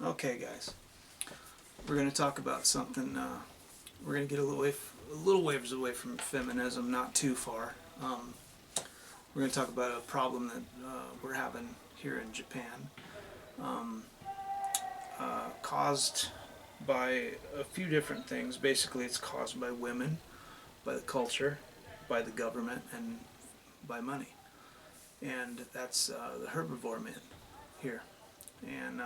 Okay, guys, we're going to talk about something. We're going to get a little ways away from feminism, not too far. We're going to talk about a problem that we're having here in Japan, caused by a few different things. Basically, it's caused by women, by the culture, by the government, and by money. And that's the herbivore men here. And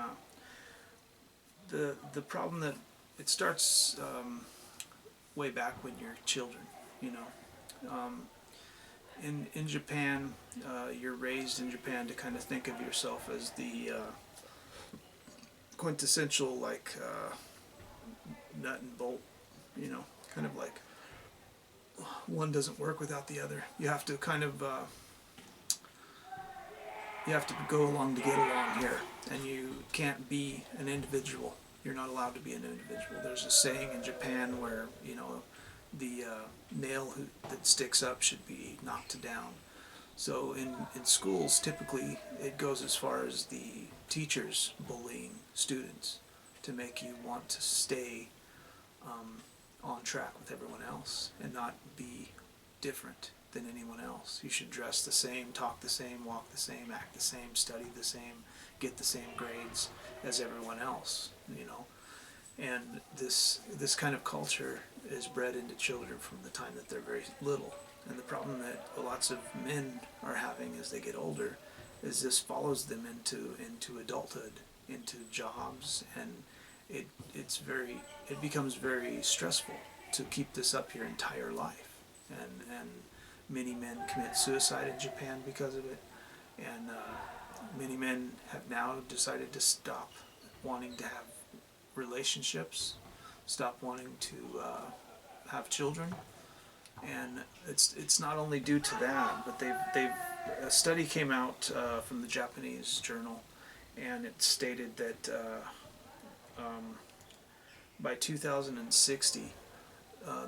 the problem that it starts way back when you're children, you know. In Japan, you're raised in Japan to kind of think of yourself as the quintessential nut and bolt, you know, kind of like one doesn't work without the other. You have to kind of you have to go along to get along here, and you can't be an individual. You're not allowed to be an individual. There's a saying in Japan where, you know, the nail that sticks up should be knocked down. So in schools, typically it goes as far as the teachers bullying students to make you want to stay on track with everyone else and not be different than anyone else. You should dress the same, talk the same, walk the same, act the same, study the same, get the same grades as everyone else, you know. And this kind of culture is bred into children from the time that they're very little. And the problem that lots of men are having as they get older is this follows them into adulthood, into jobs, and it becomes very stressful to keep this up your entire life. And many men commit suicide in Japan because of it, and many men have now decided to stop wanting to have relationships, stop wanting to have children, and it's not only due to that, but they've a study came out from the Japanese journal, and it stated that by 2060,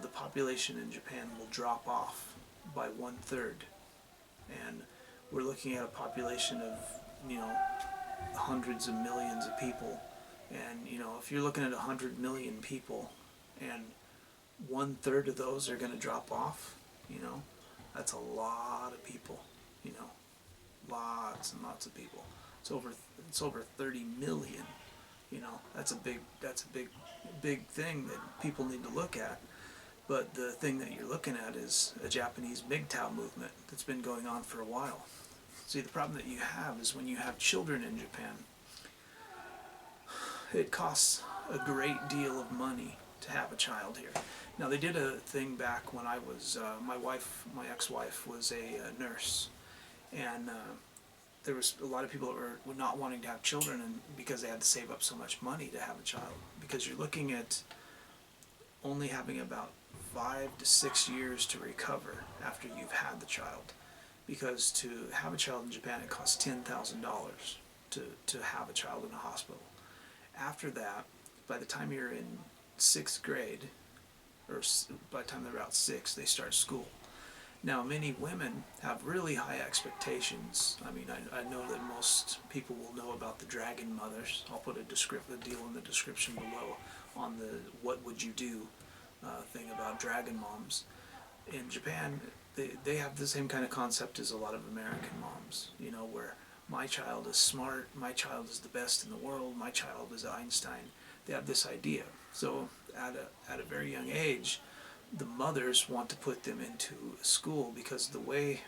the population in Japan will drop off by 1/3, and we're looking at a population of, you know, hundreds of millions of people. And, you know, if you're looking at 100 million people and 1/3 of those are going to drop off, you know, that's a lot of people, you know, lots and lots of people. It's over 30 million, you know. That's a big thing that people need to look at. But the thing that you're looking at is a Japanese MGTOW movement that's been going on for a while. See, the problem that you have is when you have children in Japan, it costs a great deal of money to have a child here. Now, they did a thing back when I was, my ex-wife was a nurse, and there was a lot of people that were not wanting to have children, and because they had to save up so much money to have a child, because you're looking at only having about 5 to 6 years to recover after you've had the child, because to have a child in Japan, it costs $10,000 to have a child in a hospital. After that, by the time you're in 6th grade, or by the time they're about 6, they start school. Now, many women have really high expectations. I mean, I know that most people will know about the dragon mothers. I'll put a deal in the description below on the what would you do thing about dragon moms. In Japan, they have the same kind of concept as a lot of American moms, you know, where my child is smart, my child is the best in the world, my child is Einstein. They have this idea. So at a very young age, the mothers want to put them into school, because the way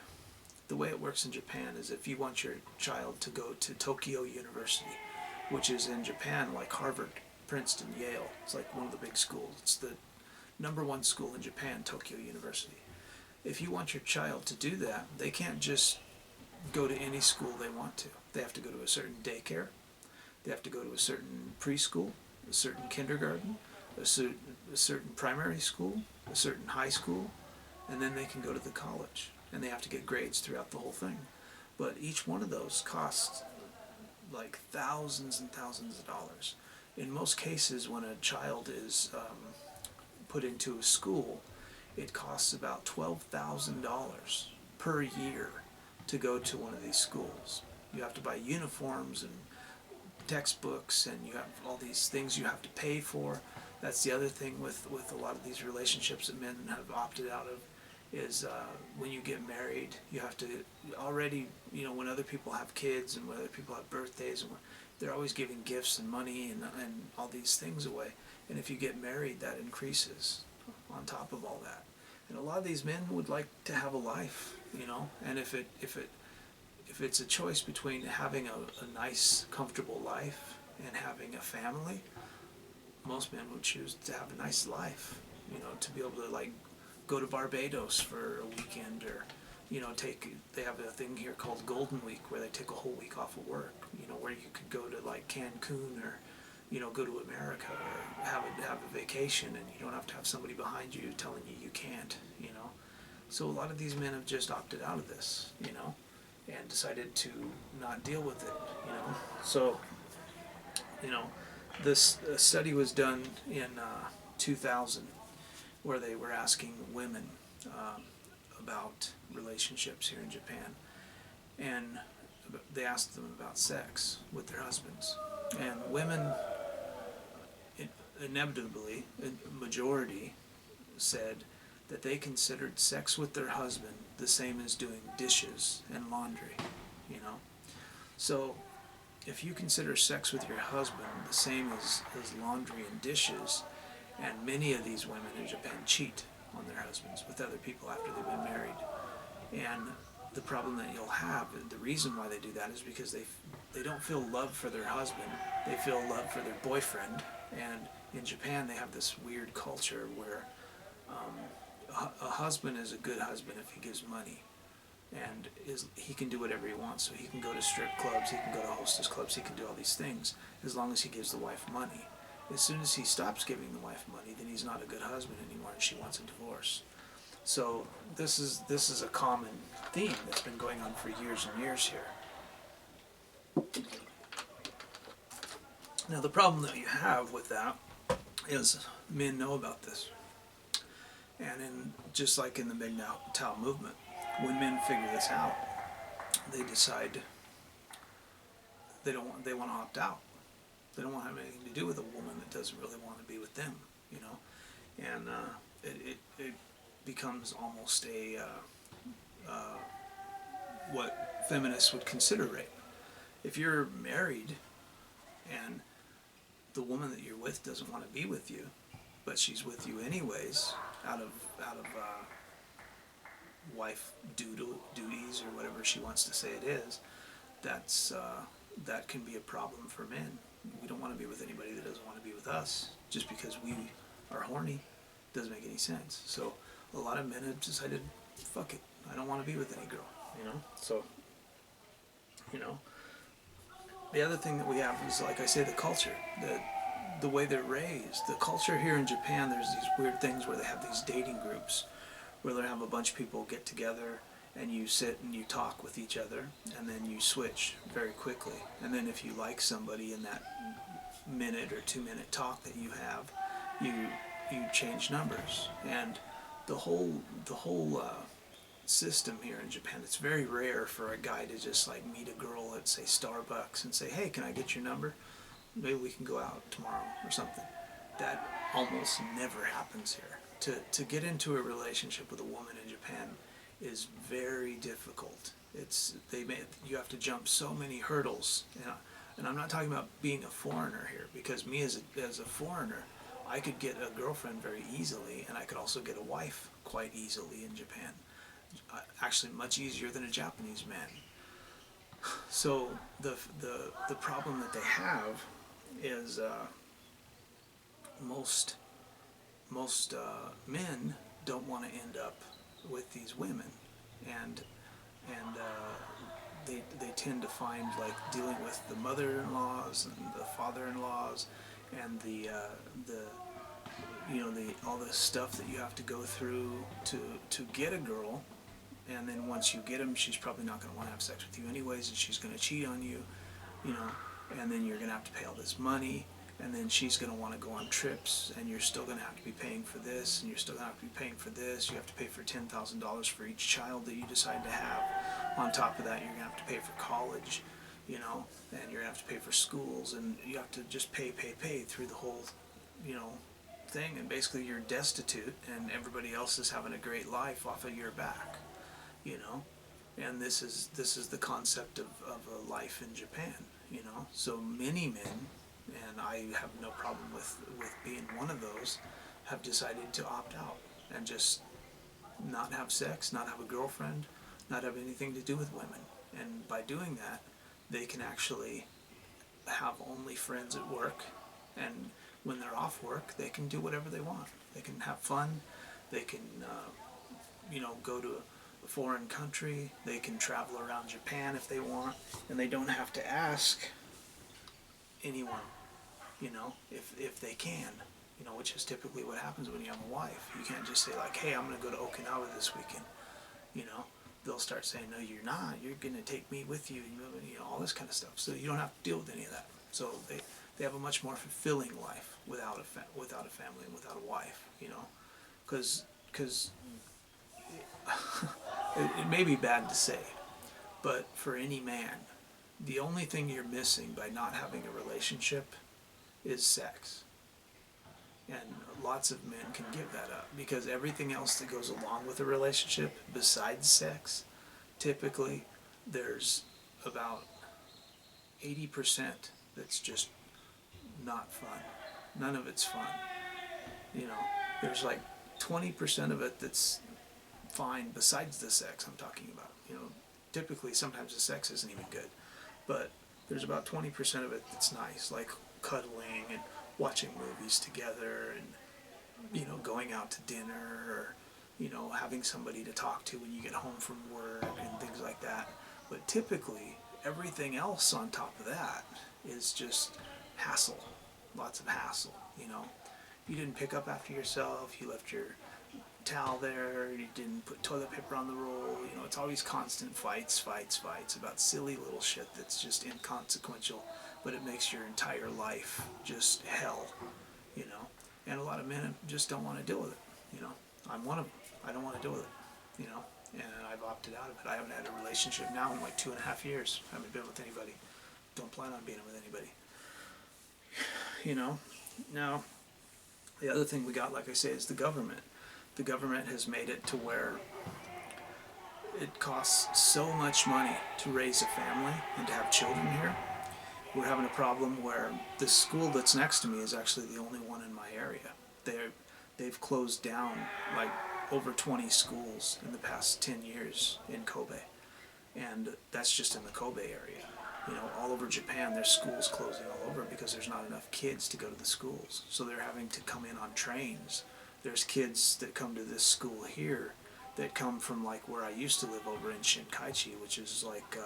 it works in Japan is if you want your child to go to Tokyo University, which is in Japan like Harvard, Princeton, Yale. It's like one of the big schools. It's the #1 school in Japan, Tokyo University. If you want your child to do that, they can't just go to any school they want to. They have to go to a certain daycare, they have to go to a certain preschool, a certain kindergarten, a certain primary school, a certain high school, and then they can go to the college, and they have to get grades throughout the whole thing. But each one of those costs like thousands and thousands of dollars. In most cases, when a child is put into a school, it costs about $12,000 per year to go to one of these schools. You have to buy uniforms and textbooks, and you have all these things you have to pay for. That's the other thing with a lot of these relationships that men have opted out of, is when you get married, you have to already, when other people have kids and when other people have birthdays, and they're always giving gifts and money and all these things away. And if you get married, that increases on top of all that. And a lot of these men would like to have a life, and if it's a choice between having a nice, comfortable life and having a family, most men would choose to have a nice life, to be able to like go to Barbados for a weekend, or they have a thing here called Golden Week where they take a whole week off of work, where you could go to like Cancun, or go to America, or have a vacation, and you don't have to have somebody behind you telling you can't. So a lot of these men have just opted out of this, and decided to not deal with it. So this study was done in 2000, where they were asking women about relationships here in Japan, and they asked them about sex with their husbands. And women, inevitably, a majority, said that they considered sex with their husband the same as doing dishes and laundry. So if you consider sex with your husband the same as laundry and dishes, and many of these women in Japan cheat on their husbands with other people after they've been married. And the problem that you'll have, the reason why they do that, is because they don't feel love for their husband, they feel love for their boyfriend. And in Japan they have this weird culture where a husband is a good husband if he gives money, and he can do whatever he wants. So he can go to strip clubs, he can go to hostess clubs, he can do all these things as long as he gives the wife money. As soon as he stops giving the wife money, then he's not a good husband anymore, and she wants a divorce. So this is a common theme that's been going on for years and years here. Now the problem that you have with that is men know about this. And just like in the MGTOW movement, when men figure this out, they decide they want to opt out. They don't want to have anything to do with a woman that doesn't really want to be with them, and it becomes almost a what feminists would consider rape. If you're married and the woman that you're with doesn't want to be with you, but she's with you anyways out of wife duties or whatever she wants to say it is, that can be a problem for men. We don't want to be with anybody that doesn't want to be with us just because we are horny. Doesn't make any sense. So a lot of men have decided, fuck it, I don't want to be with any girl, So, the other thing that we have is, like I say, the culture, the way they're raised. The culture here in Japan, there's these weird things where they have these dating groups, where they have a bunch of people get together and you sit and you talk with each other, and then you switch very quickly. And then if you like somebody in that minute or 2 minute talk that you have, you change numbers. And the whole system here in Japan, it's very rare for a guy to just like meet a girl at, say, Starbucks and say, hey, can I get your number? Maybe we can go out tomorrow or something. That almost never happens here. To get into a relationship with a woman in Japan is very difficult. You have to jump so many hurdles, and I'm not talking about being a foreigner here, because me as a foreigner, I could get a girlfriend very easily, and I could also get a wife quite easily in Japan. Actually, much easier than a Japanese man. So the problem that they have is most men don't want to end up with these women, and they tend to find, like, dealing with the mother-in-laws and the father-in-laws and the all the stuff that you have to go through to get a girl. And then once you get them, she's probably not going to want to have sex with you anyways, and she's going to cheat on you, and then you're going to have to pay all this money, and then she's going to want to go on trips, and you're still going to have to be paying for this, and you're still going to have to be paying for this. You have to pay for $10,000 for each child that you decide to have. On top of that, you're going to have to pay for college. you know, and you're gonna have to pay for schools, and you have to just pay through the whole, you know, thing, and basically you're destitute, and everybody else is having a great life off of your back, you know. And this is the concept of a life in Japan, you know. So many men, and I have no problem with being one of those, have decided to opt out and just not have sex, not have a girlfriend, not have anything to do with women. And by doing that, they can actually have only friends at work, and when they're off work, they can do whatever they want. They can have fun, they can, you know, go to a foreign country, they can travel around Japan if they want, and they don't have to ask anyone, you know, if they can, you know, which is typically what happens when you have a wife. You can't just say like, hey, I'm going to go to Okinawa this weekend, you know. They'll start saying, no, you're not, you're going to take me with you, you know, all this kind of stuff. So you don't have to deal with any of that. So they have a much more fulfilling life without a family and without a wife, you know, because it may be bad to say, but for any man, the only thing you're missing by not having a relationship is sex. And lots of men can give that up, because everything else that goes along with a relationship besides sex, typically there's about 80% that's just not fun. None of it's fun. You know, there's like 20% of it that's fine besides the sex I'm talking about. You know, typically sometimes the sex isn't even good, but there's about 20% of it that's nice, like cuddling and watching movies together, and, you know, going out to dinner, or, you know, having somebody to talk to when you get home from work and things like that. But typically everything else on top of that is just hassle, lots of hassle, you know. You didn't pick up after yourself, you left your towel there, you didn't put toilet paper on the roll, you know, it's always constant fights about silly little shit that's just inconsequential, but it makes your entire life just hell, you know. And a lot of men just don't want to deal with it, you know. I'm one of them. I don't want to deal with it, you know, and I've opted out of it. I haven't had a relationship now in like 2.5 years. I haven't been with anybody. Don't plan on being with anybody, you know. Now, the other thing we got, like I say, is the government. The government has made it to where it costs so much money to raise a family and to have children here. We're having a problem where the school that's next to me is actually the only one in my area. They've closed down like over 20 schools in the past 10 years in Kobe. And that's just in the Kobe area. You know, all over Japan there's schools closing all over because there's not enough kids to go to the schools. So they're having to come in on trains. There's kids that come to this school here that come from like where I used to live over in Shinkaichi, which is like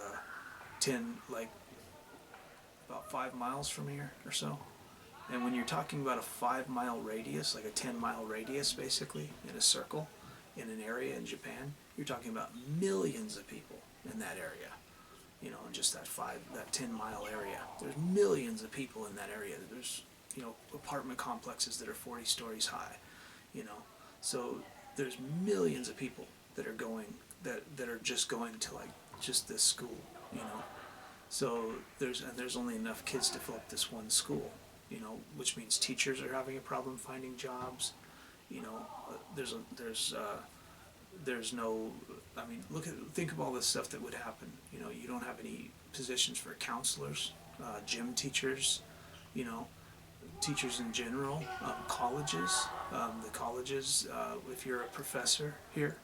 about 5 miles from here or so. And when you're talking about a 5-mile radius, like a 10-mile radius basically, in a circle, in an area in Japan, you're talking about millions of people in that area. You know, in just that 10-mile area. There's millions of people in that area. There's, you know, apartment complexes that are 40 stories high, you know. So there's millions of people that are going, that are just going to like just this school, you know. So there's only enough kids to fill up this one school, you know, which means teachers are having a problem finding jobs. You know, there's no, I mean, think of all this stuff that would happen. You know, you don't have any positions for counselors, gym teachers, you know, teachers in general, colleges. The colleges, if you're a professor here,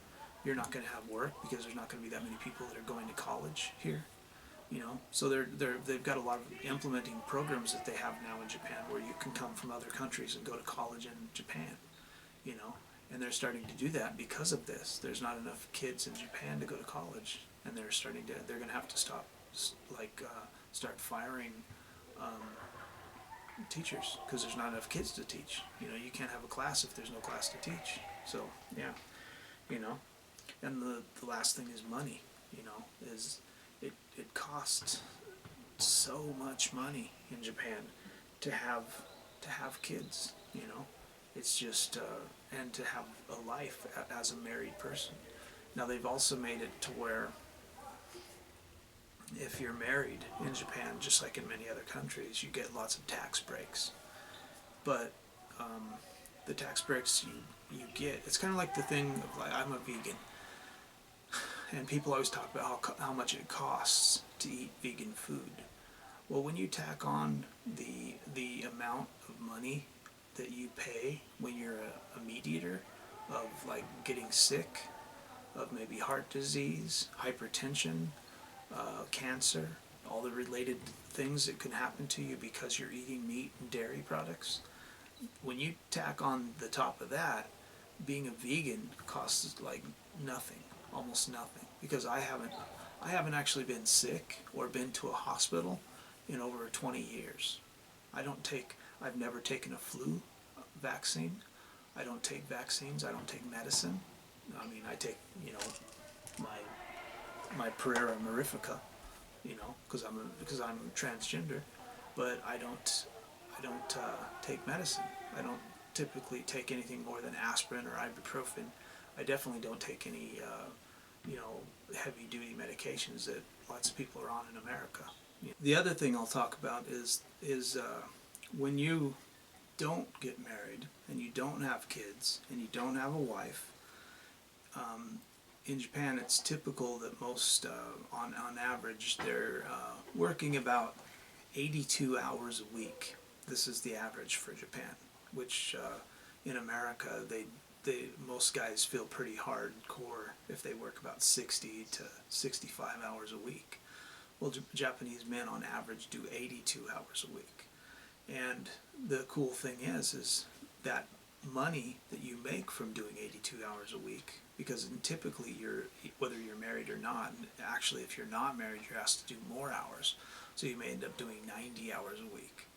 you're not going to have work because there's not going to be that many people that are going to college here. You know, so they've got a lot of implementing programs that they have now in Japan where you can come from other countries and go to college in Japan, you know, and they're starting to do that because of this. There's not enough kids in Japan to go to college, and they're going to have to start firing teachers because there's not enough kids to teach. You know, you can't have a class if there's no class to teach. So, yeah, you know, and the last thing is money, you know, it costs so much money in Japan to have kids, you know. It's just and to have a life as a married person. Now they've also made it to where if you're married in Japan, just like in many other countries, you get lots of tax breaks. But the tax breaks you get, it's kind of like the thing of like, I'm a vegan, and people always talk about how much it costs to eat vegan food. Well, when you tack on the amount of money that you pay when you're a meat eater, of like getting sick, of maybe heart disease, hypertension, cancer, all the related things that can happen to you because you're eating meat and dairy products. When you tack on the top of that, being a vegan costs like nothing, almost nothing, because I haven't actually been sick or been to a hospital in over 20 years. I've never taken a flu vaccine. I don't take vaccines. I don't take medicine. I mean, I take, my Pereira Mirifica, because I'm transgender, but I don't take medicine. I don't typically take anything more than aspirin or ibuprofen. I definitely don't take any, heavy duty medications that lots of people are on in America. The other thing I'll talk about is when you don't get married and you don't have kids and you don't have a wife. In Japan, it's typical that most, on average, they're working about 82 hours a week. This is the average for Japan, which in America, most guys feel pretty hardcore if they work about 60 to 65 hours a week. Well, Japanese men on average do 82 hours a week. And the cool thing is that money that you make from doing 82 hours a week, because typically whether you're married or not, and actually if you're not married, you're asked to do more hours, so you may end up doing 90 hours a week.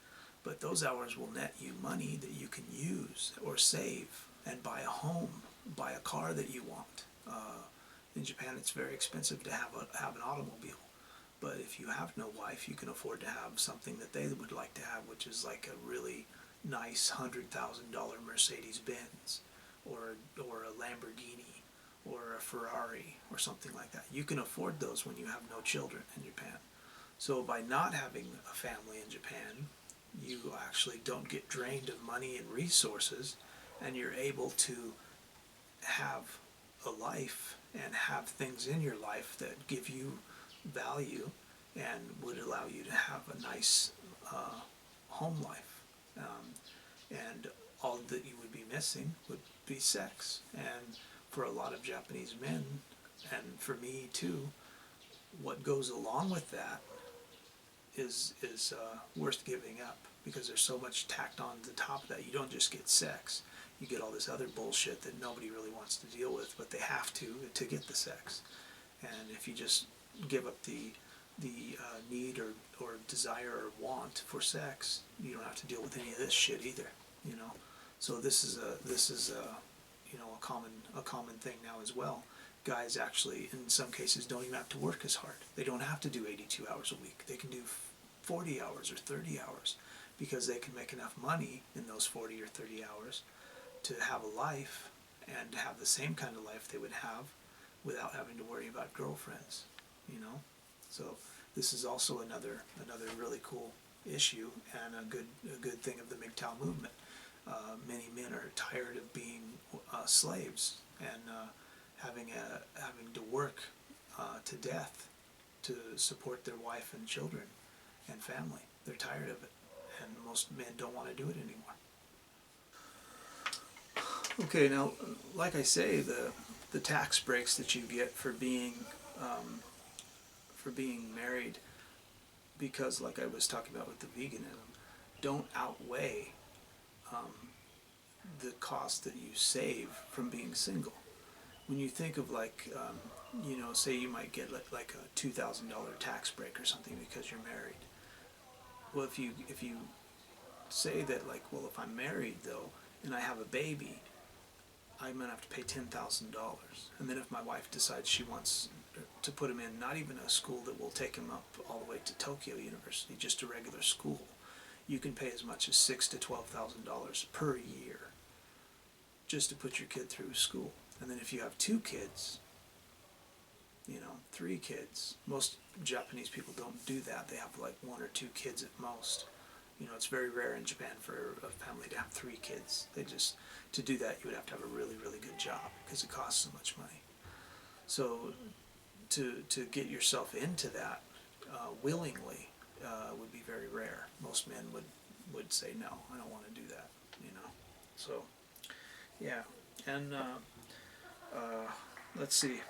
But those hours will net you money that you can use or save and buy a home, buy a car that you want. In Japan, it's very expensive to have an automobile. But if you have no wife, you can afford to have something that they would like to have, which is like a really nice $100,000 Mercedes Benz, or a Lamborghini, or a Ferrari, or something like that. You can afford those when you have no children in Japan. So by not having a family in Japan, you actually don't get drained of money and resources, and you're able to have a life and have things in your life that give you value and would allow you to have a nice home life. And all that you would be missing would be sex. And for a lot of Japanese men, and for me too, what goes along with that is worth giving up, because there's so much tacked on the top of that. You don't just get sex. You get all this other bullshit that nobody really wants to deal with, but they have to get the sex. And if you just give up the need or desire or want for sex, you don't have to deal with any of this shit either. So this is a common thing now as well. Guys actually, in some cases, don't even have to work as hard. They don't have to do 82 hours a week. They can do 40 hours or 30 hours, because they can make enough money in those 40 or 30 hours to have a life and to have the same kind of life they would have without having to worry about girlfriends. So this is also another really cool issue, and a good thing of the MGTOW movement. Many men are tired of being slaves and having to work to death to support their wife and children and family. They're tired of it, and most men don't want to do it anymore. Okay, now, like I say, the tax breaks that you get for being married, because like I was talking about with the veganism, don't outweigh the cost that you save from being single. When you think of say you might get like a $2,000 tax break or something because you're married. Well, if you say that, like, well, if I'm married though and I have a baby, I'm gonna have to pay $10,000. And then if my wife decides she wants to put him in not even a school that will take him up all the way to Tokyo University, just a regular school, you can pay as much as $6,000 to $12,000 per year just to put your kid through school. And then if you have two kids, 3 kids. Most Japanese people don't do that. They have like 1 or 2 kids at most. It's very rare in Japan for a family to have 3 kids. To do that, you would have to have a really, really good job because it costs so much money. So to get yourself into that willingly would be very rare. Most men would say, no, I don't want to do that, So, yeah. And let's see.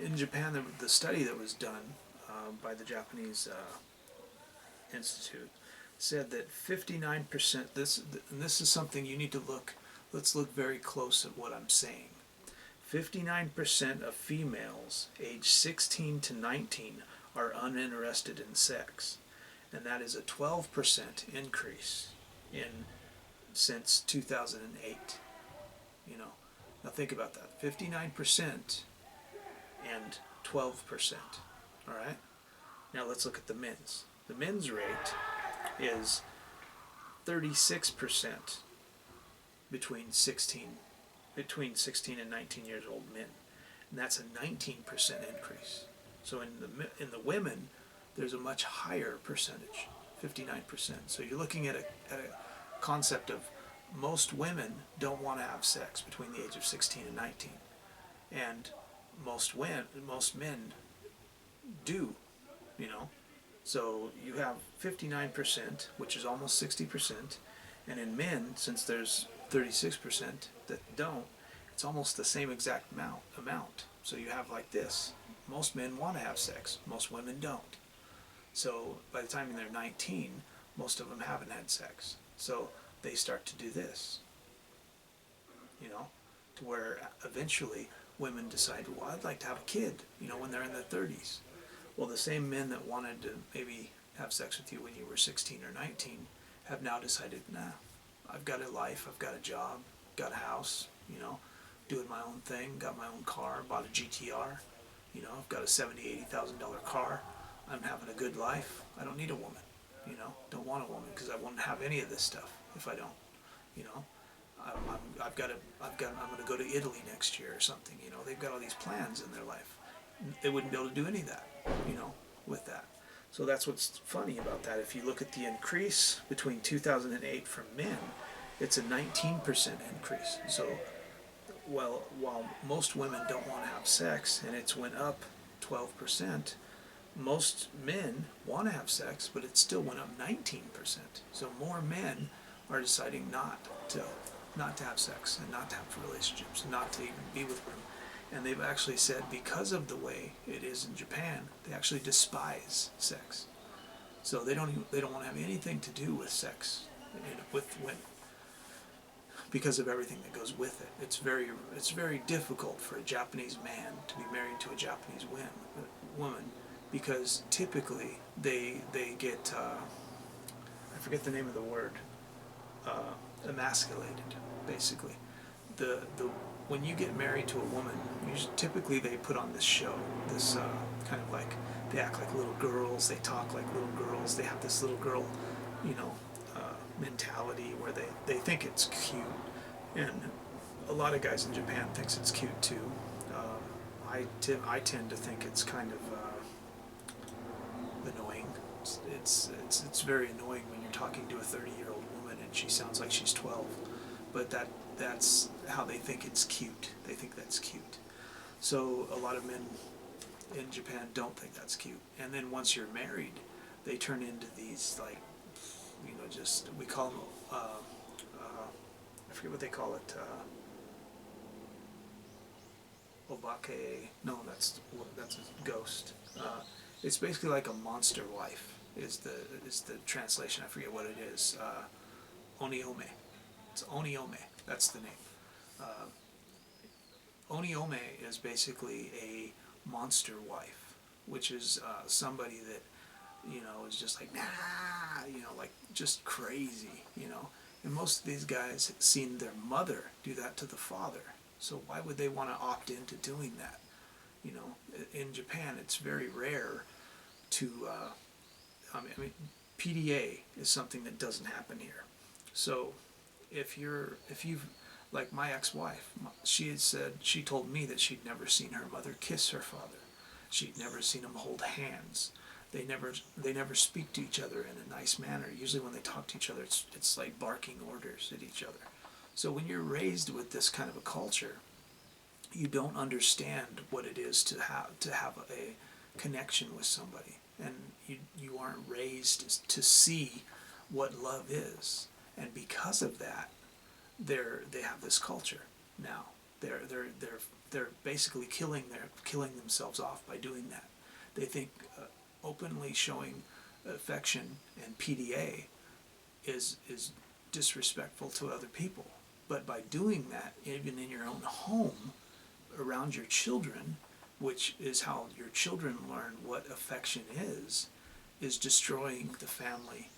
In Japan, the study that was done by the Japanese Institute said that 59%, and this is something you need to let's look very close at what I'm saying. 59% of females aged 16 to 19 are uninterested in sex, and that is a 12% increase since 2008. Now think about that. 59% and 12%. All right. Now let's look at the men's. The men's rate is 36% between 16 and 19 years old men, and that's a 19% increase. So in the women, there's a much higher percentage, 59%. So you're looking at a concept of most women don't want to have sex between the age of 16 and 19, and most men do. So you have 59%, which is almost 60%, and in men, since there's 36% that don't, it's almost the same exact amount. So you have like this. Most men want to have sex. Most women don't. So by the time they're 19, most of them haven't had sex. So they start to do this. To where eventually women decide, well, I'd like to have a kid, when they're in their 30s. Well, the same men that wanted to maybe have sex with you when you were 16 or 19 have now decided, nah, I've got a life, I've got a job, got a house, doing my own thing, got my own car, bought a GTR, I've got a $70,000, $80,000 car, I'm having a good life, I don't need a woman, don't want a woman because I won't have any of this stuff if I don't, I'm going to go to Italy next year or something, they've got all these plans in their life. They wouldn't be able to do any of that, with that. So that's what's funny about that. If you look at the increase between 2008 for men, it's a 19% increase. So, while most women don't want to have sex, and it's went up 12%, most men want to have sex, but it still went up 19%. So more men are deciding not to have sex and not to have relationships, and not to even be with women. And they've actually said because of the way it is in Japan, they actually despise sex. So they don't want to have anything to do with sex with women because of everything that goes with it. It's very difficult for a Japanese man to be married to a Japanese woman because typically they get I forget the name of the word, emasculated, basically. When you get married to a woman, typically they put on this show, this kind of like, they act like little girls, they talk like little girls, they have this little girl, mentality where they think it's cute, and a lot of guys in Japan thinks it's cute too. I tend to think it's kind of annoying. It's very annoying when you're talking to a 30-year-old woman and she sounds like she's 12, but that's how they think it's cute. They think that's cute. So a lot of men in Japan don't think that's cute. And then once you're married, they turn into these, like, we call them, I forget what they call it, obake, no, that's a ghost. It's basically like a monster wife is the translation. I forget what it is. Oniome. It's oniome. That's the name. Oniome is basically a monster wife, which is somebody that is just like, nah, like just crazy, And most of these guys have seen their mother do that to the father. So why would they want to opt into doing that? In Japan, it's very rare to. I mean, PDA is something that doesn't happen here. So if you've, like my ex-wife, she told me that she'd never seen her mother kiss her father. She'd never seen them hold hands. They never speak to each other in a nice manner. Usually when they talk to each other, it's like barking orders at each other. So when you're raised with this kind of a culture, you don't understand what it is to have a connection with somebody, and you aren't raised to see what love is, and because of that, they have this culture now. They're basically killing themselves off by doing that. They think openly showing affection and PDA is disrespectful to other people, but by doing that, even in your own home, around your children, which is how your children learn what affection is destroying the family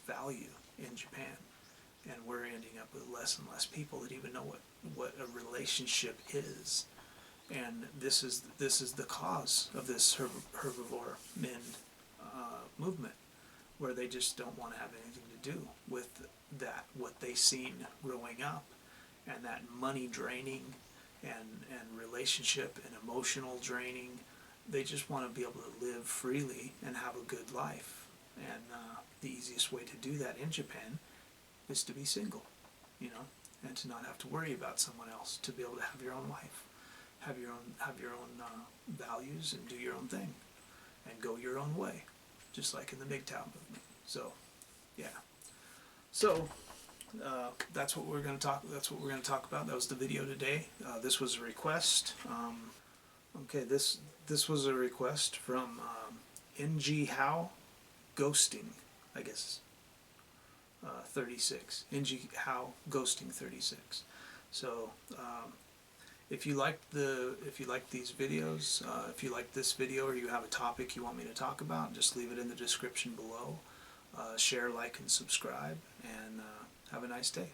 value in Japan. And we're ending up with less and less people that even know what a relationship is. And this is the cause of this herbivore men movement, where they just don't want to have anything to do with that, what they seen growing up, and that money draining and relationship and emotional draining. They just want to be able to live freely and have a good life. And the easiest way to do that in Japan is to be single, you know, and to not have to worry about someone else, to be able to have your own life, have your own values, and do your own thing, and go your own way, just like in the MGTOW movement. So, yeah. So that's what we're going to talk. That's what we're going to talk about. That was the video today. This was a request. Okay, this was a request from MGTOW Ghosting, I guess. 36. MGTOW Ghosting 36. So if you like these videos, if you like this video, or you have a topic you want me to talk about, just leave it in the description below. Share, like, and subscribe, and have a nice day.